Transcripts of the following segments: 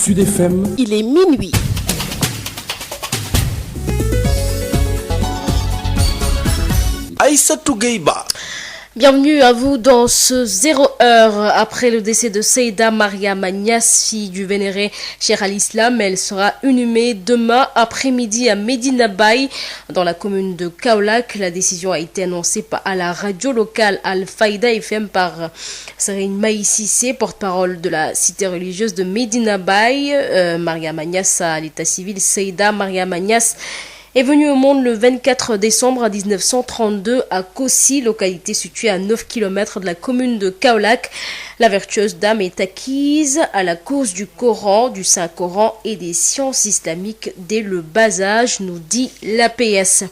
Sud FM. Il est minuit. Aïssatou Gueye-Ba. Bienvenue à vous dans ce 0 heure. Après le décès de Seyda Mariama Niasse, fille du vénéré Cheikh al-Islam, elle sera inhumée demain après-midi à Medina Baye, dans la commune de Kaolack. La décision a été annoncée à la radio locale Al-Faïda FM par Serigne Maï Cissé, porte-parole de la cité religieuse de Medina Baye. Mariama Niasse à l'état civil, Seyda Mariama Niasse est venue au monde le 24 décembre 1932 à Kossi, localité située à 9 km de la commune de Kaolack. La vertueuse dame est acquise à la cause du Coran, du Saint-Coran et des sciences islamiques dès le bas âge, nous dit l'APS.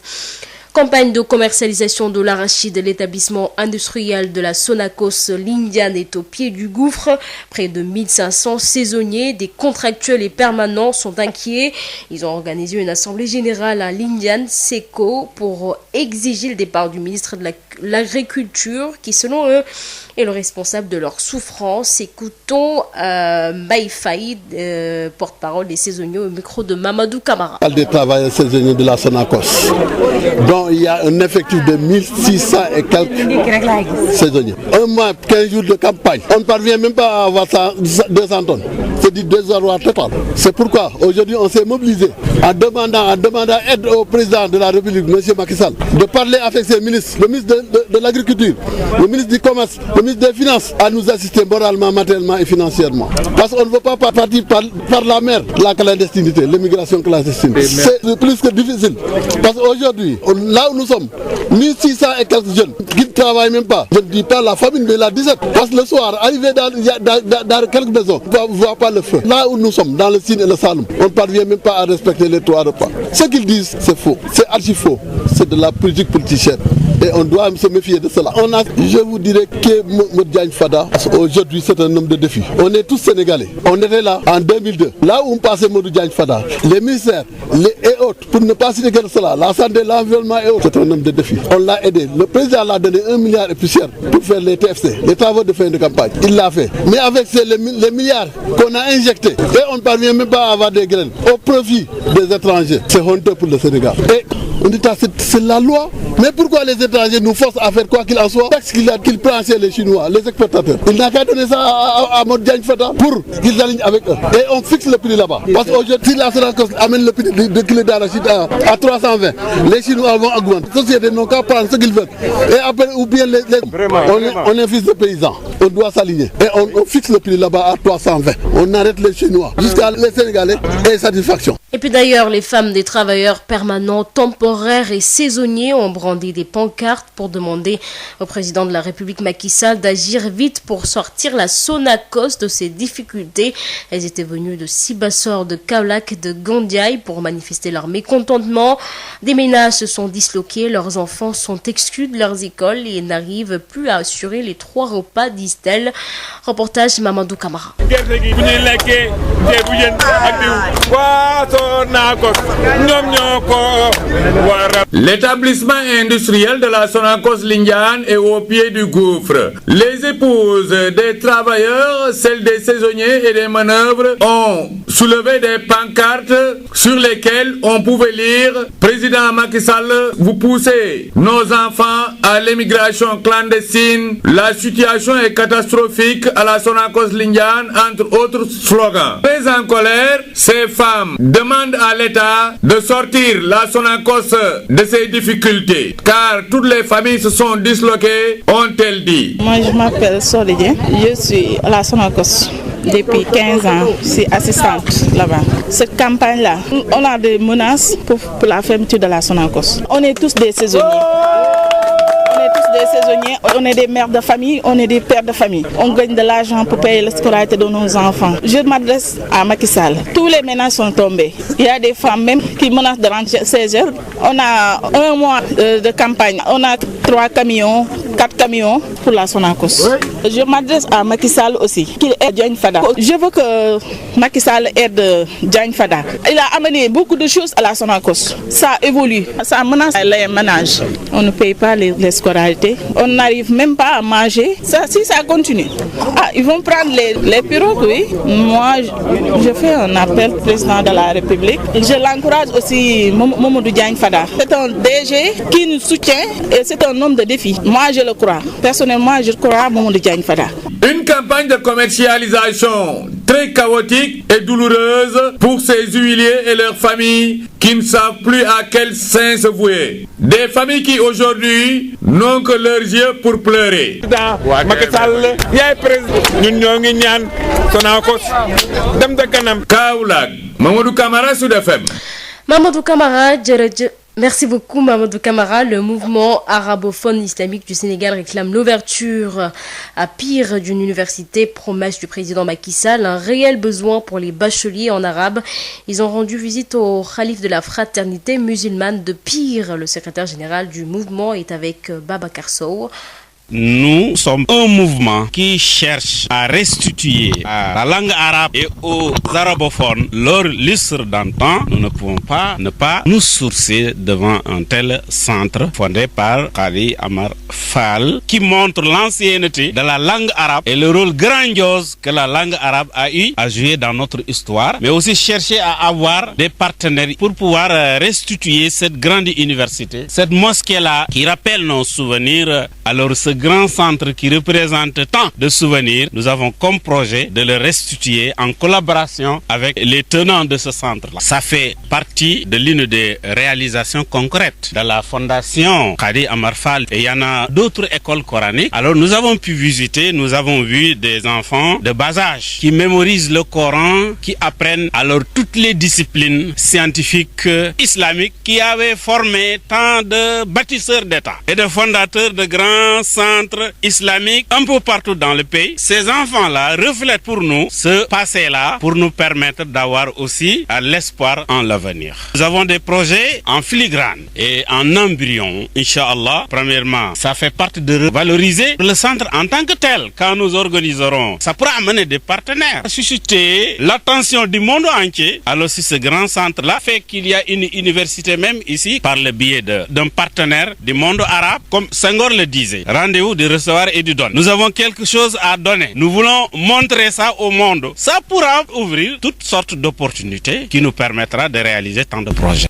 Campagne de commercialisation de l'arachide. L'établissement industriel de la Sonacos Lindiane est au pied du gouffre. Près de 1500 saisonniers, des contractuels et permanents sont inquiets. Ils ont organisé une assemblée générale à Lindiane, Seco, pour exiger le départ du ministre de l'Agriculture, qui selon eux est le responsable de leur souffrance. Écoutons Mbaye Faïd, porte-parole des saisonniers, au micro de Mamadou Camara. Des travailleurs saisonniers de la Sonacos. Donc il y a un effectif de 1600 et quelques saisonniers. Un mois, 15 jours de campagne. On ne parvient même pas à avoir 200 tonnes. C'est du désarroi total. C'est pourquoi aujourd'hui on s'est mobilisé en demandant aide au président de la République, M. Macky Sall, de parler avec ses ministres, le ministre de l'Agriculture, le ministre du Commerce, le ministre des Finances, à nous assister moralement, matériellement et financièrement. Parce qu'on ne veut pas partir par la mer, la clandestinité, l'immigration clandestine. C'est plus que difficile. Parce qu'aujourd'hui, là où nous sommes, 1600 et quelques jeunes qui ne travaillent même pas. Je ne dis pas la famine, mais la 17. Parce que le soir, arrivé dans quelques maisons, on ne voit pas le feu. Là où nous sommes, dans le Sine et le Saloum, on ne parvient même pas à respecter les 3 repas. Ce qu'ils disent, c'est faux. C'est archi faux. C'est de la politique politicienne. Et on doit se méfier de cela. Je vous dirais que Modjagne Fada, aujourd'hui c'est un homme de défi. On est tous sénégalais. On était là en 2002. Là où on passait Modjagne Fada, les ministères et autres, pour ne pas citer que cela, la santé, l'environnement et autres, c'est un homme de défi. On l'a aidé. Le président l'a donné 1 milliard et plus cher pour faire les TFC, les travaux de fin de campagne. Il l'a fait. Mais avec les milliards qu'on a injectés, et on ne parvient même pas à avoir des graines au profit des étrangers. C'est honteux pour le Sénégal. Et on dit c'est la loi. Mais pourquoi les étrangers nous forcent à faire quoi qu'il en soit? Parce qu'il prend chez les Chinois, les exportateurs. Il n'a qu'à donner ça à Modjagne Fada pour qu'ils alignent avec eux. Et on fixe le prix là-bas. Parce qu'aujourd'hui, si la Sonacos amène le prix de kilo d'arachide à 320, les Chinois vont augmenter. Les sociétés n'ont qu'à prendre ce qu'ils veulent. Et après, ou bien on est fils de paysans. On doit s'aligner. Et on fixe le prix là-bas à 320. On arrête les Chinois jusqu'à les Sénégalais et satisfaction. Et puis d'ailleurs, les femmes des travailleurs permanents, temporaires et saisonniers ont brandi des pancartes pour demander au président de la République Macky Sall d'agir vite pour sortir la Sonacos de ses difficultés. Elles étaient venues de Sibassor, de Kaolack et de Gandiaye pour manifester leur mécontentement. Des ménages se sont disloqués, leurs enfants sont exclus de leurs écoles et n'arrivent plus à assurer les 3 repas, disent-elles. Reportage Mamadou Camara. L'établissement industriel de la Sonacos Lindiane est au pied du gouffre. Les épouses des travailleurs, celles des saisonniers et des manœuvres ont soulevé des pancartes sur lesquelles on pouvait lire « Président Macky Sall, vous poussez nos enfants à l'émigration clandestine. La situation est catastrophique à la Sonacos Lindiane » entre autres slogans. Très en colère, ces femmes demandent à l'État de sortir la Sonacos de ses difficultés, car toutes les familles se sont disloquées, ont-elles dit. Moi, je m'appelle Solidien, je suis à la Sonacos depuis 15 ans, je suis assistante là-bas. Cette campagne-là, on a des menaces pour la fermeture de la Sonacos. On est tous des saisonniers. On est des mères de famille, on est des pères de famille. On gagne de l'argent pour payer la scolarité de nos enfants. Je m'adresse à Macky Sall. Tous les ménages sont tombés. Il y a des femmes même qui menacent de rentrer 16 heures. On a 1 mois de campagne. On a 3 camions, 4 camions pour la Sonacos. Je m'adresse à Macky Sall aussi, qu'il aide Diagne Fada. Je veux que Macky Sall aide Diagne Fada. Il a amené beaucoup de choses à la Sonacos. Ça évolue, ça menace les ménages. On ne paye pas les scolarités, on n'arrive même pas à manger. Si ça continue, ils vont prendre les pirogues, oui. Moi, je fais un appel au président de la République. Je l'encourage aussi, Mamadou Diagne Fada. C'est un DG qui nous soutient et c'est un homme de défi. Moi, je le crois. Personnellement, je crois à Mamadou Diagne Fada. Une campagne de commercialisation très chaotique et douloureuse pour ces huiliers et leurs familles qui ne savent plus à quel saint se vouer. Des familles qui aujourd'hui n'ont que leurs yeux pour pleurer. Kaolack, Mamadou Camara, Sud FM. Mamadou Camara, merci beaucoup Mamadou Camara. Le mouvement arabophone islamique du Sénégal réclame l'ouverture à Pire d'une université, promesse du président Macky Sall, un réel besoin pour les bacheliers en arabe. Ils ont rendu visite au khalife de la fraternité musulmane de Pire. Le secrétaire général du mouvement est avec Babacar Sow. Nous sommes un mouvement qui cherche à restituer à la langue arabe et aux arabophones leur lustre d'antan. Nous ne pouvons pas ne pas nous sourcer devant un tel centre fondé par Khadi Amar Fall qui montre l'ancienneté de la langue arabe et le rôle grandiose que la langue arabe a eu à jouer dans notre histoire, mais aussi chercher à avoir des partenaires pour pouvoir restituer cette grande université, cette mosquée-là qui rappelle nos souvenirs. Alors ce grand centre qui représente tant de souvenirs, nous avons comme projet de le restituer en collaboration avec les tenants de ce centre-là. Ça fait partie de l'une des réalisations concrètes de la fondation Khadi Amar Fall. Et il y en a d'autres écoles coraniques. Alors nous avons pu visiter, nous avons vu des enfants de bas âge qui mémorisent le Coran, qui apprennent alors toutes les disciplines scientifiques islamiques qui avaient formé tant de bâtisseurs d'État et de fondateurs de grands centres islamiques un peu partout dans le pays. Ces enfants-là reflètent pour nous ce passé-là pour nous permettre d'avoir aussi l'espoir en l'avenir. Nous avons des projets en filigrane et en embryon, Inch'Allah. Premièrement, ça fait partie de valoriser le centre en tant que tel. Quand nous organiserons, ça pourra amener des partenaires, susciter l'attention du monde entier. Alors si ce grand centre-là fait qu'il y a une université même ici, par le biais d'un partenaire du monde arabe, comme Senghor le disait, rendez-vous de recevoir et du don. Nous avons quelque chose à donner. Nous voulons montrer ça au monde. Ça pourra ouvrir toutes sortes d'opportunités qui nous permettra de réaliser tant de projets.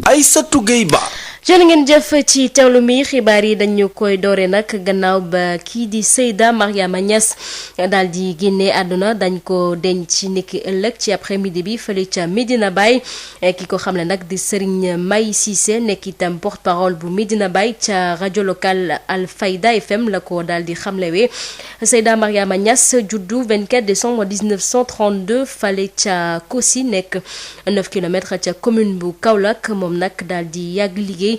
Aïssatou Gueye Ba. jërë ngeen jëf ci teewlu mi xibaar yi dañu koy doore nag gannaaw ba kii di Seyda Mariama Niass daal di génne àdduna dañ ko denc ci niki ëllëg ci après-midi bi fële ca Medina Baye ki ko xamle nag di Serigne May Cissé nekk itam porte-parole bu Medina Baye ca rajo local Alfayda FM la ko daal di xamlewee. Seyda Mariama Niass juddu 24 décembre 1932 fale ca Kosi nekk 9 kilomètres ca commune bu Kaolack moom nag daal di yàgg liggéey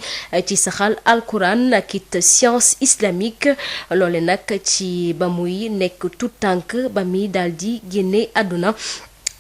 ci saxal alquran ak it science islamique loole nag ci ba muy nekk tout tànk ba muy daal di génne àdduna.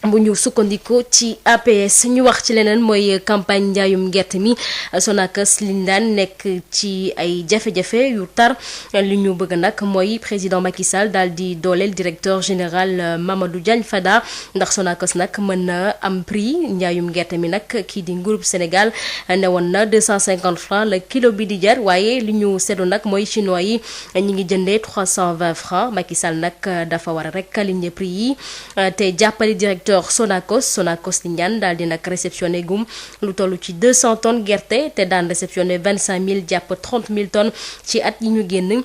bu ñu sukkandikoo ci APS ñu wax ci leneen mooy campagne njaayum gerte mi Sonacos Lindane nekk ci ay jafe-jafe yu tar li ñu bëgg nag mooy président Macky Sall daal di dooleel directeur général Mamadou Diagne Fada ndax Sonacos nag mën na am prix njaayum gerte mi nag kii di groupe Sénégal ne woon na 250 francs la kilo bi di jar waaye li ñu seddu nag mooy chinois yi ñi ngi jëndee 320 francs Macky Sall nag dafa war a rek aligner prix yi te jàppale directeur Sonacos Lindane daal di nag réceptionné gum lu toll ci 200 tonnes gerte te daan réceptionné 25 000 jàpp 30 000 tonnes ci at yi ñu génn.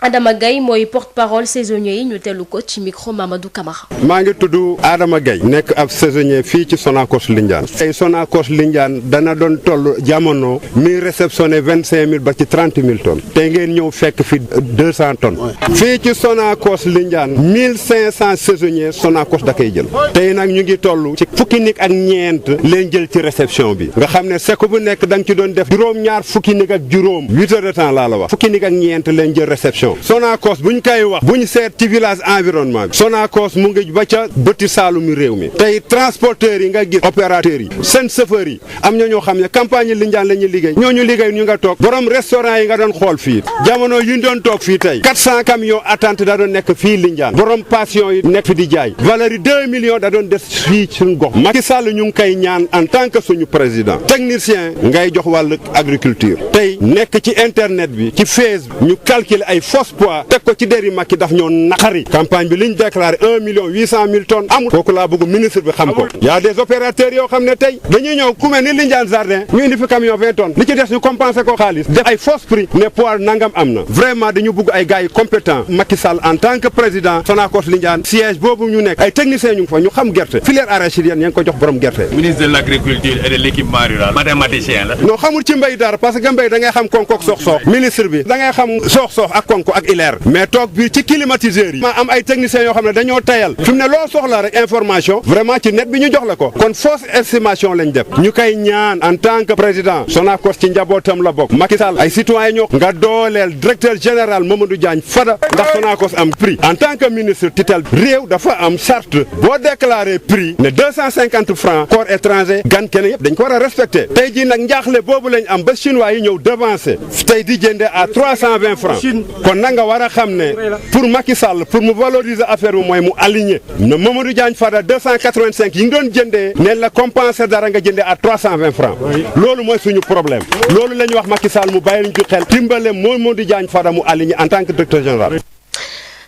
Adama Gaye mooy porte-parole saisonnier yi ñu tellu ko ci micro Mamadou Camara. maa ngi tudd Adama Gaye nekk ab saisonnier fii ci Sonacos Lindane. tey Sonacos Lindane dana doon toll jamono mi réceptionné 25 000 ba ci 30 000 tonnes. tey ngeen ñëw fekk fi 200 tonnes. fii ci Sonacos Lindane 1500 saisonniers Sonacos da koy jël. tey nag ñu ngi toll ci fukki nit ak ñeent leen jël ci réception bi. nga xam ne seko bu nekk da nga ci doon def juróom-ñaar fukki nit ak juróom 8 heures de temps laa la wax. fukki nit ak ñeent leen jël réception production Sonacos buñ koy wax buñ seet ci village environnement bi Sonacos mu ngi ba ca bëti saalumi réew mi tey transporteurs yi nga gis opérateurs yi seen chauffeurs yi am na ñoo xam ne campagne Lindiane la ñuy liggéey ñooñu liggéey ñu nga toog borom restaurant yi nga doon xool fii jamono yi ñu doon toog fii tey 400 camions attente da doon nekk fii Lindiane borom passion yi nekk fi di jaay valeur yi 2 millions da doon des fii suñu gox Macky Sall ñu ngi koy ñaan en tant que suñu président technicien ngay jox wàllu agriculture tey nekk ci internet bi ci Facebook ñu calculer ay fausse poids teg ko ci deri Macky daf ñoo naqari campagne bi liñ déclaré 1,8 million tonnes amul kooku laa bëgg ministre bi xam ko y a des opérateurs yoo xam ne tey dañuy ñëw ku mel ni Lindiane Jardin ñu indi fi camion 20 tonnes li ci des ñu compensé ko xaalis def ay fausse prix ne poids nangam am na vraiment dañu bëgg ay gars yi compétents Macky Sall en tant que président Sonacos Lindiane siège boobu ñu nekk ay techniciens ñu ngi fa ñu xam gerte filière arachidienne yaa ngi ko jox borom gerte. Ministre de l'agriculture et de l'équipement rural mathématicien la. non xamul ci mbéy dara parce que mbéy da ngay xam konko ak soox-soox ministre bi da ngay xam soox-soox ak konko ak ileer mais toog biir ci climatiseurs yi ma am ay techniciens yoo xam ne dañoo tayal fi mu ne loo soxla rek information vraiment ci net bi ñu jox la ko kon fausse estimation lañ def ñu koy ñaan en tant que président Sonacos ci njabootam la bokk Macky Sall ay citoyens ñoo nga dooleel directeur général Mamadou Diagne Fada ndax Sonacos am prix en tant que ministre tutelle réew dafa am charte boo déclaré prix ne 250 francs corps étranger gan keneen yëpp dañ ko war a respecté tey jii nag njaaxle boobu lañ am ba chinois yi ñëw devancé tey di jënde à 320 francs kon na nga war a xam ne pour Macky Sall pour mu valoriser affaire bi mooy mu aligné ne Mamadou Diagne Fada 285 yi nga doon jëndee neen la compenser dara nga jëndee à 320 francs loolu mooy suñu problème loolu la ñu wax Macky Sall mu bàyyi ñu ci xel dimbale Mamadou Diagne Fada mu aligné en tant que directeur général.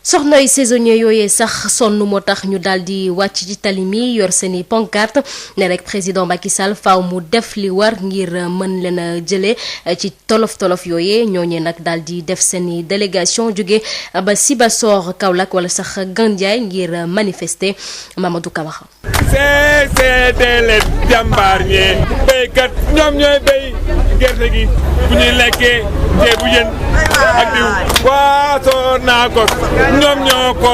soxnay saisonnier yooyee sax sonn moo tax ñu daal di wàcc ci tali mi yor seeni pancarte ne rek président Macky Sall faaw mu def li war ngir mën leen a jëlee ci tolof yooyee ñooñee nag daal di def seeni délégation jóge ba Sibassor Kaolack wala sax Gandiaye ngir manifester Mamadou Camara. c'est les jàmbaar ñee béykat ñoom ñooy béy gerte gi bu ñuy lekkee ceebu jën ak diw waa Sonacos ñoom ñoo ko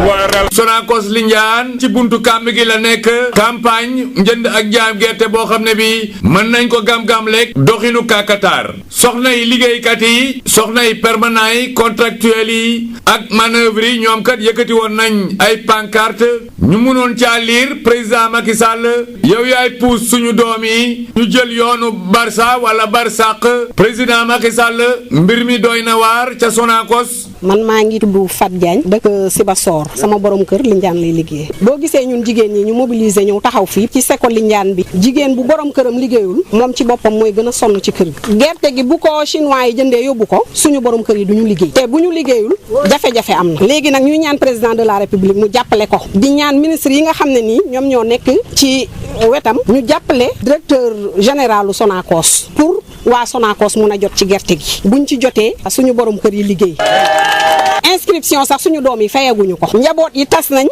waral. Sonacos Lindiane ci buntu kàmb gi la nekk campagne njënd ak jaam gerte boo xam ne bi mën nañ ko gam-gam lekk doxinu kakatar soxna yi liggéeykat yi soxna yi permanent yi contractuels yi ak manœuvre yi ñoom kat yëkkati woon nañ ay pancarte ñu mënoon caa liir président Macky Sall yow yaay puus suñu doom yi ñu jël yoonu Barça wala Barsaq président Macky Sall mbir mi doy na waar ca Sonacos. man maa ngi tudd Fat Diagne dëkk Sibassor sama borom kër Lindiane lay liggéey boo gisee ñun jigéen ñi ñu mobiliser ñëw taxaw fii ci seko Lindiane bi jigéen bu borom këram liggéeyul moom ci boppam mooy gën a sonn ci kër gi gerte gi bu ko chinois yi jëndee yóbbu ko suñu borom kër yi du ñu liggéey te bu ñu liggéeyul jafe-jafe am na léegi nag ñuy ñaan président de la république mu jàppale ko di ñaan ministre yi nga xam ne nii ñoom ñoo nekk ci wetam ñu jàppale directeur généralu Sonacos pour waa Sonacos mun a jot ci gerte gi buñ ci jotee suñu borom kër yi liggéey inscription sax suñu doom yi fayaguñu ko njaboot yi tas nañ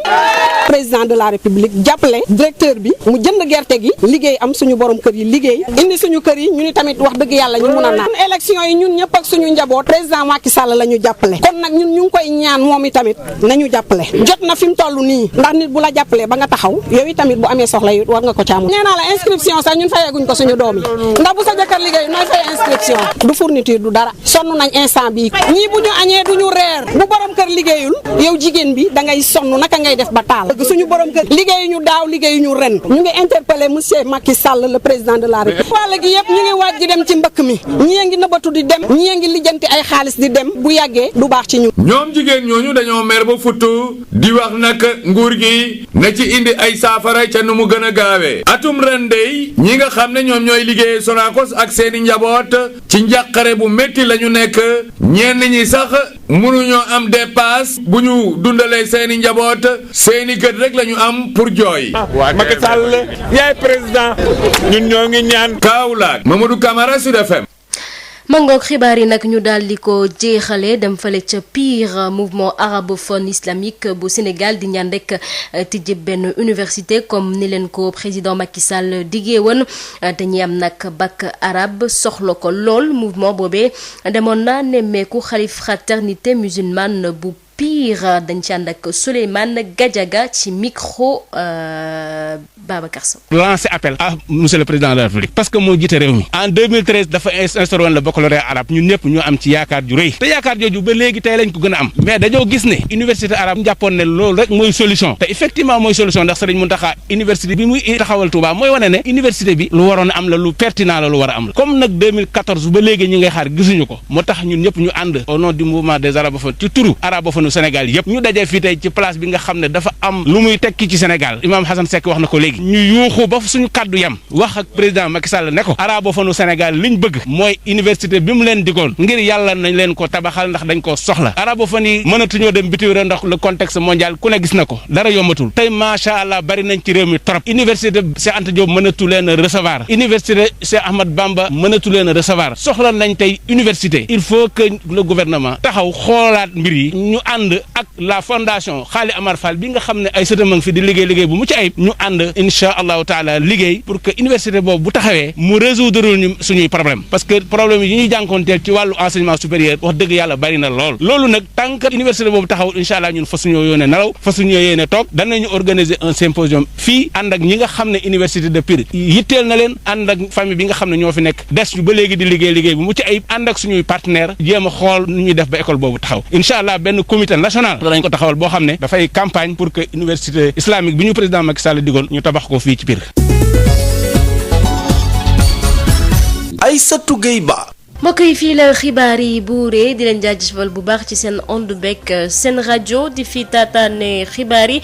président de la république jàppale directeur bi mu jënd gerte gi liggéey am suñu borom kër yi liggéey indi suñu kër yi ñu ni tamit wax dëgg yàlla ñu mun a naan élection yi ñun ñëpp ak suñu njaboot président Macky Sall la ñu jàppale kon nag ñun ñu ngi koy ñaan moom i tamit nañu jàppale jot na fi mu toll nii ndax nit bu la jàppalee ba nga taxaw yow i tamit bu amee soxla yi war nga ko caamu nee naa la inscription sax ñun fayaguñ ko suñu doom yi ndax bu sa jëkkër liggéey nooy fay inscription du fourniture du dara sonn nañ instant bii ñii bu ñu añee duñu reer bu borom kër liggéeyul yow jigéen bi da ngay sonn naka ngay def ba taal suñu borom kër liggéeyuñu daaw liggéeyuñu ren ñu ngi interpellé monsieur Macky Sall le président de la République wàll gi yëpp ñu ngi waaj di dem ci mbëkk mi ñii ngi nëbbatu di dem ñii ngi lijjanti ay xaalis di dem bu yàggee du baax ci ñu ñoom jigéen ñooñu dañoo mer ba futtu di wax nag nguur gi na ci indi ay saafara ca nu mu gën a gaawee atum ren dey ñi nga xam ne ñoom ñooy liggéey Sonacos ak seeni njaboot ci njàqare bu métti la ñu nekk ñenn ñi sax mënuñoo am dépasse bu ñu dundalee seeni njaboot seeni gët rek la ñu am pour jooy. waaw Macky Sall yaay président ñun ñoo ngi ñaan. Kaolack Mamadou Camara Sud FM. mangoog xibaar yi nag ñu daal di ko jeexale dem fale ca Pire mouvement arabophone islamique bu Sénégal di ñaan rek tijji benn université comme ni leen ko président Macky Sall diggee woon te ñi am nag bac arabe soxla ko lool mouvement boobee demoon na nemmeeku xalif fraternité musulmane bu Pire dañ ci ànd ak Souleymane Gadiaga ci micro Babacar Sow. lancer appel à monsieur le président de la République parce que moo jiite réew mi en 2013 dafa instauré woon le baccalauréat arabe ñun ñëpp ñu am ci yaakaar ju rëy te yaakaar jooju ba léegi tey lañ ko gën a am mais dañoo gis ne université arabe ñu jàppoon ne loolu rek mooy solution te effectivement mooy solution ndax Serigne Mountakha université bi muy taxawal Touba mooy wane ne université bi lu waroon a am la lu pertinent la lu war a am la comme nag 2014 ba léegi ñi ngay xaar gisuñu ko moo tax ñun ñëpp ñu ànd au nom du mouvement des arabophones ci turu arabophone Sénégal yëpp ñu dajee fii tey ci place bi nga xam ne dafa am lu muy tekki ci Sénégal Imam Hassan Seck wax na ko léegi ñu yuuxu ba suñu kàddu yam wax ak président Macky Sall ne ko arabophone Sénégal liñ bëgg mooy université bi mu leen digoon ngir yàlla nañ leen ko tabaxal ndax dañ koo soxla arabophone yi mënatuñoo dem bitim réew ndax le contexte mondial ku ne gis na ko dara yombatul tey macha allah bari nañ ci réew mi trop université Cheikh Anta Diop mënatu leen a recevoir université Cheikh Ahmad Bamba mënatu leen a recevoir soxla nañ tey université il faut que le gouvernement taxaw xoolaat mbir yi ñu ànd ak la fondation Khali Amar Fall bi nga xam ne ay sëtam a ngi fi di liggéey bu mucc ayib ñu ànd incha allahu taala liggéey pour que université boobu bu taxawee mu résoudre ñu suñuy problème parce que problème yi ñuy jànkoonteel ci wàllu enseignement supérieur wax dëgg yàlla bari na loolu nag tant que université boobu taxawul incha allah ñun fa suñoo yónnee nelaw fa suñoo yéene toog danañu organiser un symposium fii ànd ak ñi nga xam ne université de Pire yitteel na leen ànd ak famille bi nga xam ne ñoo fi nekk des ñu ba léegi di liggéey bu mucc ayib ànd ak suñuy partenaire jéem a xool nu ñuy def ba école boobu taxaw incha allah benn comité national danañ ko taxawal boo xam ne dafay campagne pour que université islamique bi ñu président Macky Sall digoon ñu tabax ko fii ci Pire. Aïssatou Gueye Ba. mbokk yi fii la xibaar yi buuree di leen jaajëfal bu baax ci seen onde beeg seen rajo di fi taataane xibaar yi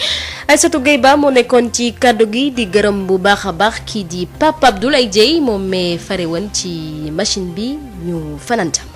Aïssatou Gueye Ba moo nekkoon ci kàddu gi di gërëm bu baax a baax kii di Pape Abdoulaye Dieye moom mee fare woon ci machine bi ñu fananta